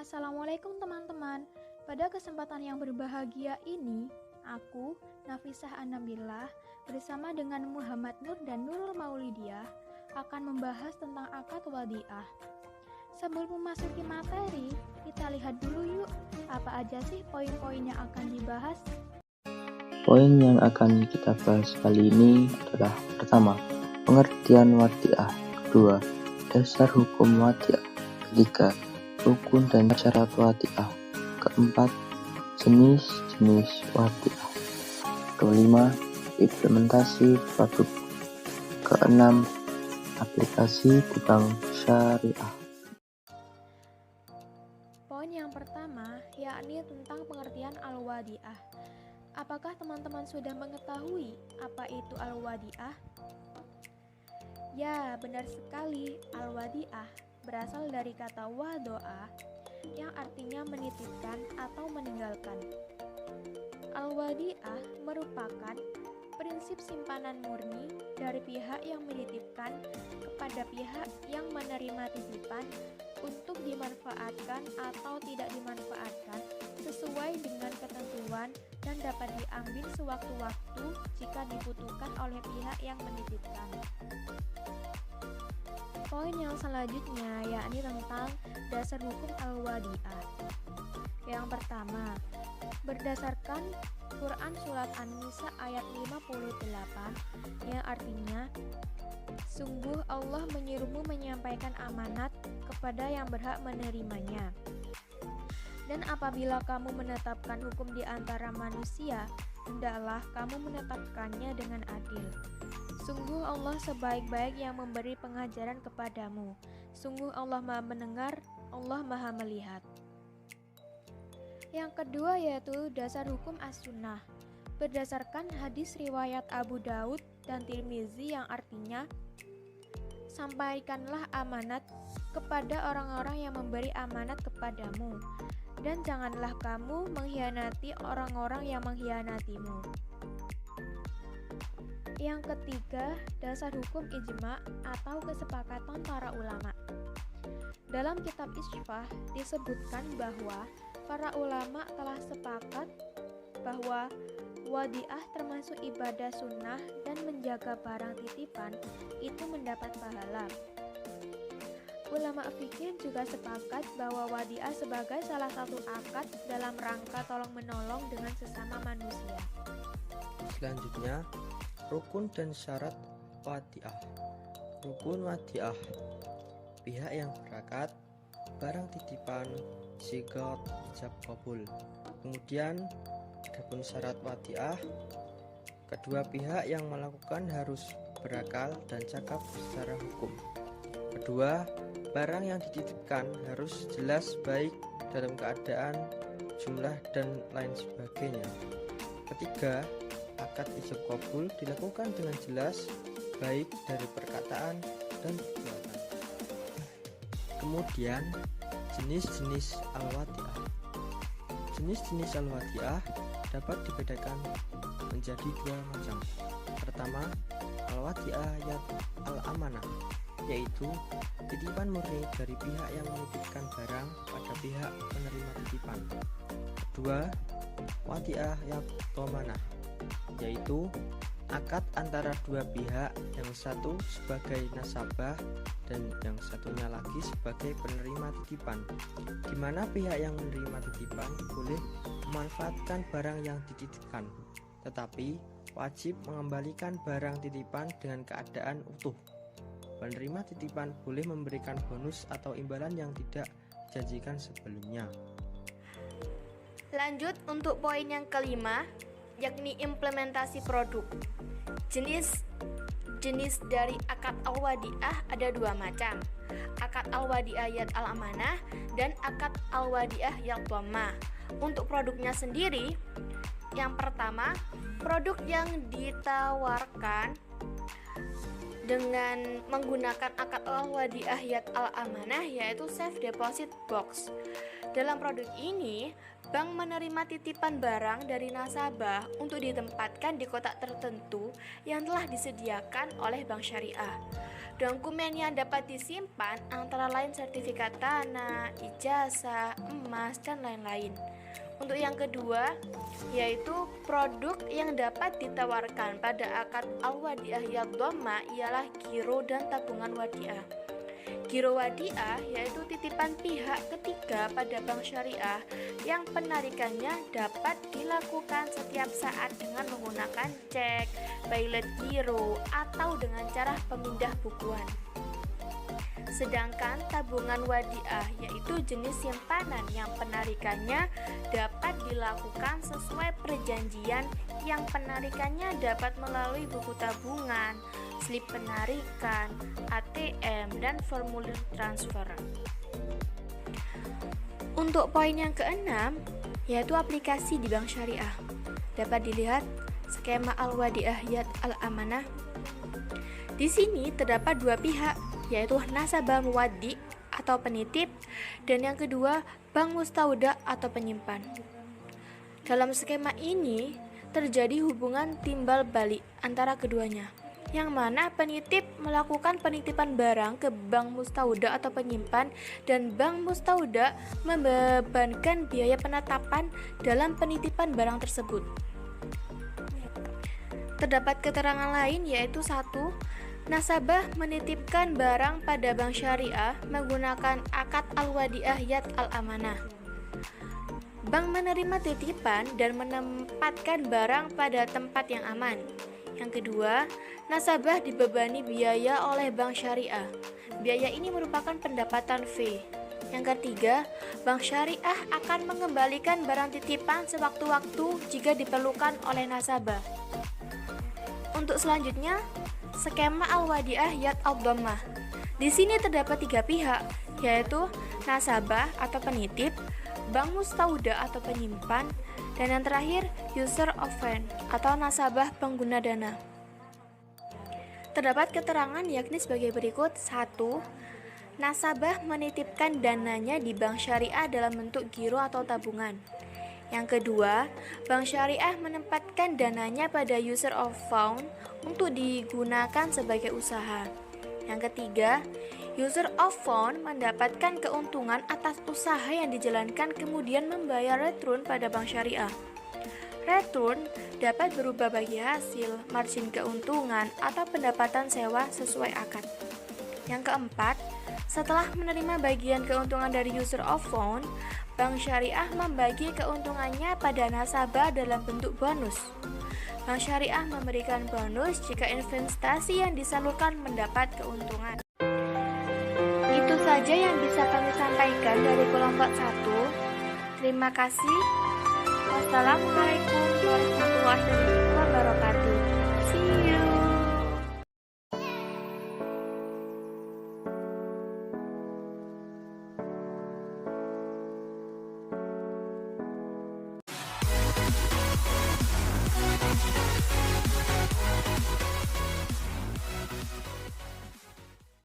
Assalamualaikum teman-teman. Pada kesempatan yang berbahagia ini, aku, Nafisah Anabillah, bersama dengan Muhammad Nur dan Nurul Maulidiah akan membahas tentang akad wadiah. Sebelum memasuki materi, kita lihat dulu yuk, apa aja sih poin-poin yang akan dibahas? Poin yang akan kita bahas kali ini adalah pertama, pengertian wadiah, kedua, dasar hukum wadiah, ketiga, rukun dan syarat wadiah, keempat, jenis-jenis wadiah, kelima, implementasi produk, keenam, aplikasi di bank syariah. Poin yang pertama yakni tentang pengertian al-wadiah. Apakah teman-teman sudah mengetahui apa itu al-wadiah? Ya, benar sekali. Al-wadiah berasal dari kata wadoa yang artinya menitipkan atau meninggalkan. Al-wadiah merupakan prinsip simpanan murni dari pihak yang menitipkan kepada pihak yang menerima titipan untuk dimanfaatkan atau tidak dimanfaatkan sesuai dengan ketentuan dan dapat diambil sewaktu-waktu jika dibutuhkan oleh pihak yang menitipkan. Poin yang selanjutnya yakni tentang dasar hukum al-wadiah. Yang pertama, berdasarkan Quran Surat An-Nisa ayat 58 yang artinya, sungguh Allah menyuruhmu menyampaikan amanat kepada yang berhak menerimanya. Dan apabila kamu menetapkan hukum di antara manusia, hendaklah kamu menetapkannya dengan adil. Sungguh Allah sebaik-baik yang memberi pengajaran kepadamu. Sungguh Allah Maha Mendengar, Allah Maha Melihat. Yang kedua yaitu dasar hukum as-sunnah. Berdasarkan hadis riwayat Abu Daud dan Tirmizi yang artinya, sampaikanlah amanat kepada orang-orang yang memberi amanat kepadamu, dan janganlah kamu mengkhianati orang-orang yang mengkhianatimu. Yang ketiga, dasar hukum ijma atau kesepakatan para ulama. Dalam kitab Isyfah disebutkan bahwa para ulama telah sepakat bahwa wadiah termasuk ibadah sunnah dan menjaga barang titipan itu mendapat pahala. Ulama fikih juga sepakat bahwa wadiah sebagai salah satu akad dalam rangka tolong-menolong dengan sesama manusia. Selanjutnya, rukun dan syarat wadiah. Rukun wadiah, pihak yang berakad, barang titipan, sigat, ijab kabul. Kemudian, adapun syarat wadiah, kedua pihak yang melakukan harus berakal dan cakap secara hukum. Kedua, barang yang dititipkan harus jelas baik dalam keadaan, jumlah, dan lain sebagainya. Ketiga, akad ijab kabul dilakukan dengan jelas baik dari perkataan dan perbuatan. Kemudian, jenis-jenis al-wadiah. Jenis-jenis al-wadiah dapat dibedakan menjadi dua macam. Pertama, al-wadiah yad al-amanah, yaitu titipan murni dari pihak yang menitipkan barang pada pihak penerima titipan. Kedua, wadiah yad dhamanah, yaitu akad antara dua pihak, yang satu sebagai nasabah dan yang satunya lagi sebagai penerima titipan, di mana pihak yang menerima titipan boleh memanfaatkan barang yang dititipkan, tetapi wajib mengembalikan barang titipan dengan keadaan utuh. Penerima titipan boleh memberikan bonus atau imbalan yang tidak dijanjikan sebelumnya. Lanjut untuk poin yang kelima, yakni implementasi produk. Jenis dari akad al-wadiah ada dua macam, akad al-wadiah yad al-amanah dan akad al-wadiah yad dhammah. Untuk produknya sendiri, yang pertama, produk yang ditawarkan dengan menggunakan akad al-wadiah yad al-amanah yaitu safe deposit box. Dalam produk ini, bank menerima titipan barang dari nasabah untuk ditempatkan di kotak tertentu yang telah disediakan oleh bank syariah. Dokumen yang dapat disimpan antara lain sertifikat tanah, ijazah, emas, dan lain-lain. Untuk yang kedua, yaitu produk yang dapat ditawarkan pada akad al-wadiah yad dhamma ialah giro dan tabungan wadiah. Giro wadiah yaitu titipan pihak ketiga pada bank syariah yang penarikannya dapat dilakukan setiap saat dengan menggunakan cek, pilot giro, atau dengan cara pemindah bukuan. Sedangkan tabungan wadiah yaitu jenis simpanan yang penarikannya dapat dilakukan sesuai perjanjian yang penarikannya dapat melalui buku tabungan, slip penarikan, ATM, dan formulir transfer. Untuk poin yang keenam, yaitu aplikasi di bank syariah. Dapat dilihat skema al-wadiah yad al-amanah. Di sini terdapat dua pihak, yaitu nasabah muwaddi atau penitip, dan yang kedua bank mustauda atau penyimpan. Dalam skema ini terjadi hubungan timbal balik antara keduanya, yang mana penitip melakukan penitipan barang ke bank mustauda atau penyimpan, dan bank mustauda membebankan biaya penetapan dalam penitipan barang tersebut. Terdapat keterangan lain, yaitu 1. Nasabah menitipkan barang pada bank syariah menggunakan akad al-wadiah yad al-amanah. Bank menerima titipan dan menempatkan barang pada tempat yang aman. Yang kedua, nasabah dibebani biaya oleh bank syariah. Biaya ini merupakan pendapatan fee. Yang ketiga, bank syariah akan mengembalikan barang titipan sewaktu-waktu jika diperlukan oleh nasabah. Untuk selanjutnya, skema al-wadiah yad al-dhammah. Di sini terdapat 3 pihak, yaitu nasabah atau penitip, bank mustauda atau penyimpan, dan yang terakhir user of fund atau nasabah pengguna dana. Terdapat keterangan yakni sebagai berikut. 1. Nasabah menitipkan dananya di bank syariah dalam bentuk giro atau tabungan. Yang kedua, bank syariah menempatkan dananya pada user of fund untuk digunakan sebagai usaha. Yang ketiga, user of fund mendapatkan keuntungan atas usaha yang dijalankan kemudian membayar return pada bank syariah. Return dapat berubah bagi hasil, margin keuntungan, atau pendapatan sewa sesuai akad. Yang keempat, setelah menerima bagian keuntungan dari user of fund, bank syariah membagi keuntungannya pada nasabah dalam bentuk bonus. Bank syariah memberikan bonus jika investasi yang disalurkan mendapat keuntungan. Itu saja yang bisa kami sampaikan dari kelompok 1. Terima kasih. Wassalamualaikum warahmatullahi wabarakatuh. See you.